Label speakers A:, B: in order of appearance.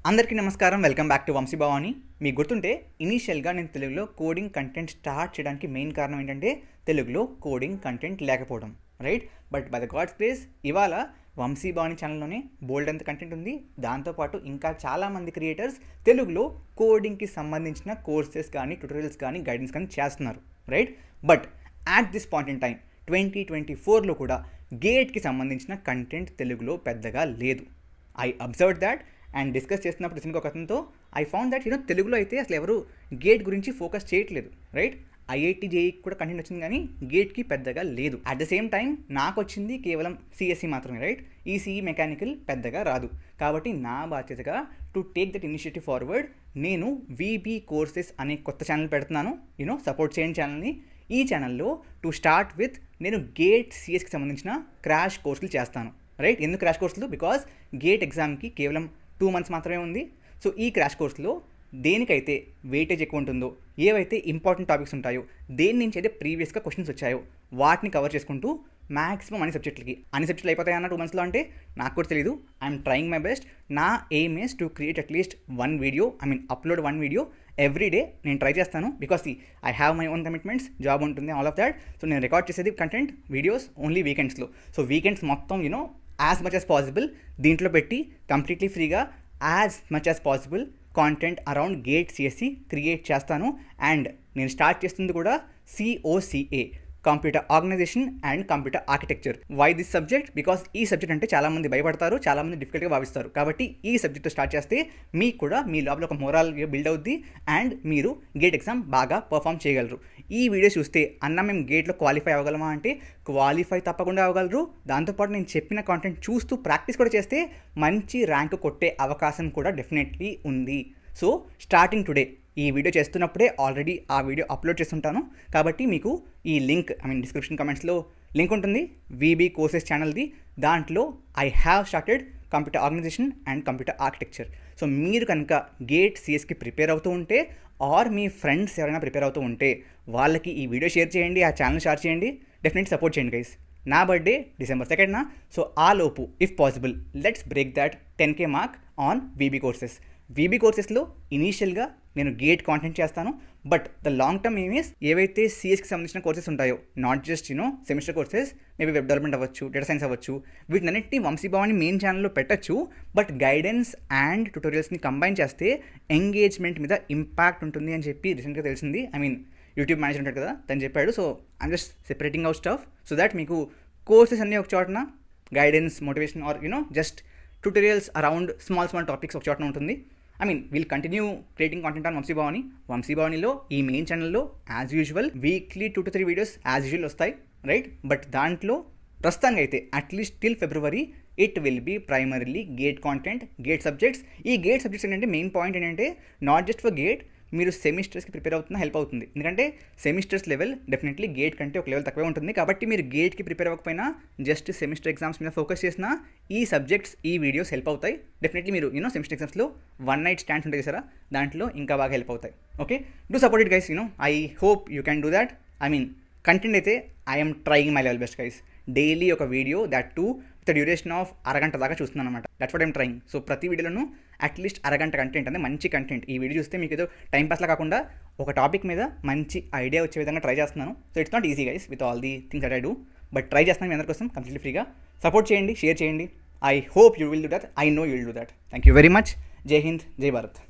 A: అందరికీ నమస్కారం. Welcome back to Vamshi Bhavani. మీకు గుర్తుంటే ఇనీషియల్గా నేను తెలుగులో కోడింగ్ కంటెంట్ స్టార్ట్ చేయడానికి మెయిన్ కారణం ఏంటంటే తెలుగులో కోడింగ్ కంటెంట్ లేకపోవడం, right? But by the God's grace ఇవాళ వంశీ భవాని ఛానల్లోనే బోల్డ్ అంత కంటెంట్ ఉంది. దాంతోపాటు ఇంకా చాలామంది క్రియేటర్స్ తెలుగులో కోడింగ్కి సంబంధించిన కోర్సెస్ కానీ ట్యూటోరియల్స్ కానీ గైడెన్స్ కానీ చేస్తున్నారు, right? But at this point in time 2024లో కూడా గేట్కి సంబంధించిన కంటెంట్ తెలుగులో పెద్దగా లేదు. I observe that and discuss చేస్తున్నప్పుడు రీసెంట్గా ఒక అతనితో ఐ ఫౌండ్ దట్ తెలుగులో అయితే అసలు ఎవరు గేట్ గురించి ఫోకస్ చేయట్లేదు, రైట్? ఐఐటి జేఈకి కూడా కంటెంట్ వచ్చింది కానీ గేట్కి పెద్దగా లేదు. అట్ ద సేమ్ టైం నాకు వచ్చింది కేవలం సిఎస్సి మాత్రమే, రైట్? ఈసీఈ మెకానికల్ పెద్దగా రాదు. కాబట్టి నా బాధ్యతగా to take that initiative forward నేను వీబీ కోర్సెస్ అనే కొత్త ఛానల్ పెడుతున్నాను. సపోర్ట్ చేయండి ఛానల్ని. ఈ ఛానల్లో టు స్టార్ట్ విత్ నేను గేట్ సిఎస్కి సంబంధించిన క్రాష్ కోర్సులు చేస్తాను, రైట్? ఎందుకు క్రాష్ కోర్సులు? బికాస్ గేట్ ఎగ్జామ్కి కేవలం 2 months మాత్రమే ఉంది. సో ఈ క్రాష్ కోర్సులో దేనికైతే వెయిటేజ్ ఎక్కువ ఉంటుందో, ఏవైతే ఇంపార్టెంట్ టాపిక్స్ ఉంటాయో, దేని నుంచి అయితే ప్రీవియస్గా క్వశ్చన్స్ వచ్చాయో వాటిని కవర్ చేసుకుంటూ మ్యాక్సిమం అన్ని సబ్జెక్టులు అయిపోతాయన్న 2 monthsలో అంటే నాకు కూడా తెలియదు. I'm trying my best. నా aim is to create at least upload 1 video every day. నేను ట్రై చేస్తాను. Because I have my own commitments, job ఉంటుంది, ఆల్ ఆఫ్ దాట్. సో నేను రికార్డ్ చేసేది కంటెంట్ వీడియోస్ ఓన్లీ వీకెండ్స్లో. సో వీకెండ్స్ మొత్తం as much as possible దీంట్లో పెట్టి completely ఫ్రీగా as much as possible content around GATE CSE create చేస్తాను. And నేను స్టార్ట్ చేస్తుంది కూడా COCA, computer organization and computer architecture. Why this subject? Because ఈ సబ్జెక్ట్ అంటే చాలామంది భయపడతారు, చాలామంది డిఫికల్ట్గా భావిస్తారు. కాబట్టి ఈ సబ్జెక్ట్ స్టార్ట్ చేస్తే మీకు కూడా మీ లోపల ఒక మొరాల్ బిల్డ్ అవుద్ది అండ్ మీరు గేట్ ఎగ్జామ్ బాగా పర్ఫామ్ చేయగలరు. ఈ వీడియో చూస్తే మేము గేట్లో క్వాలిఫై అవ్వగలమా అంటే క్వాలిఫై తప్పకుండా అవ్వగలరు. దాంతోపాటు నేను చెప్పిన కాంటెంట్ చూస్తూ ప్రాక్టీస్ కూడా చేస్తే మంచి ర్యాంక్ కొట్టే అవకాశం కూడా డెఫినెట్లీ ఉంది. సో స్టార్టింగ్ టుడే ఈ వీడియో చేస్తున్నప్పుడే ఆల్రెడీ ఆ వీడియో అప్లోడ్ చేస్తుంటాను. కాబట్టి మీకు ఈ లింక్ డిస్క్రిప్షన్ కమెంట్స్లో లింక్ ఉంటుంది వీబీ కోర్సెస్ ఛానల్ది. దాంట్లో I have started computer organization and computer architecture. So మీరు కనుక గేట్ సిఎస్కి ప్రిపేర్ అవుతూ ఉంటే ఆర్ మీ ఫ్రెండ్స్ ఎవరైనా ప్రిపేర్ అవుతూ ఉంటే వాళ్ళకి ఈ వీడియో షేర్ చేయండి, ఆ ఛానల్ షేర్ చేయండి, డెఫినెట్లీ సపోర్ట్ చేయండి గైస్. నా బర్త్డే December 2nd. సో ఆ లోపు if possible let's break that 10K mark on VB courses. VB కోర్సెస్లో ఇనీషియల్గా నేను గేట్ కాంటెంట్ చేస్తాను. But the long term aims ఏవైతే సిఎస్కి సంబంధించిన కోర్సెస్ ఉంటాయో, not just semester courses, maybe web development అవ్వచ్చు, డేటా సైన్స్ అవ్వచ్చు, వీటినన్నింటినీ వంశీ భవాని మెయిన్ ఛానల్లో పెట్టచ్చు. బట్ గైడెన్స్ అండ్ ట్యూటోరియల్స్ని కంబైన్ చేస్తే ఎంగేజ్మెంట్ మీద ఇంపాక్ట్ ఉంటుంది అని చెప్పి రీసెంట్గా తెలిసింది. యూట్యూబ్ మేనేజర్ ఉంటాడు కదా, తను చెప్పాడు. So I'm just separating out stuff so that మీకు కోర్సెస్ అన్నీ ఒక చోటన, guidance, motivation or just tutorials around small topics ఒక చోటన ఉంటుంది. Will continue creating content on Vamshi Bhavani. Vamshi భవానిలో ఈ మెయిన్ ఛానల్లో as usual weekly 2 to 3 videos as usual వస్తాయి, రైట్? బట్ దాంట్లో ప్రస్తుతానికి అయితే at least till February it will be primarily GATE content, GATE subjects. ఈ గేట్ సబ్జెక్ట్స్ ఏంటంటే మెయిన్ పాయింట్ ఏంటంటే నాట్ జస్ట్ ఫర్ గేట్, మీరు సెమిస్టర్స్కి ప్రిపేర్ అవుతున్నా హెల్ప్ అవుతుంది. ఎందుకంటే సెమిస్టర్స్ లెవెల్ డెఫినెట్లీ గేట్ కంటే ఒక లెవెల్ తక్కువే ఉంటుంది. కాబట్టి మీరు గేట్కి ప్రిపేర్ అవ్వకపోయినా జస్ట్ సెమిస్టర్ ఎగ్జామ్స్ మీద ఫోకస్ చేసినా ఈ సబ్జెక్ట్స్, ఈ వీడియోస్ హెల్ప్ అవుతాయి. డెఫినెట్లీ మీరు సెమిస్టర్ ఎగ్జామ్స్లో 1 night స్టాండ్స్ ఉంటాయి సారా, దాంట్లో ఇంకా బాగా హెల్ప్ అవుతాయి. Okay, do support it guys. I hope you can do that. Content అయితే I'm trying my level best guys. Daily ఒక video, that too with duration of అరగంట దాకా చూస్తున్నాను అనమాట. That's what I'm trying. So ప్రతి వీడియోలోనూ at least అరగంట content అంటే మంచి కంటెంట్. ఈ వీడియో చూస్తే మీకు ఏదో టైం పాస్లా కాకుండా ఒక టాపిక్ మీద మంచి ఐడియా వచ్చే విధంగా ట్రై చేస్తున్నాను. So it's not easy guys with all the things that I do, but try చేస్తున్నాను మీ అందరి కోసం కంప్లీట్లీ ఫ్రీగా. సపోర్ట్ చేయండి, షేర్ చేయండి. I hope you will do that. I know you will do that. Thank you very much. జై హింద్, జై భారత్.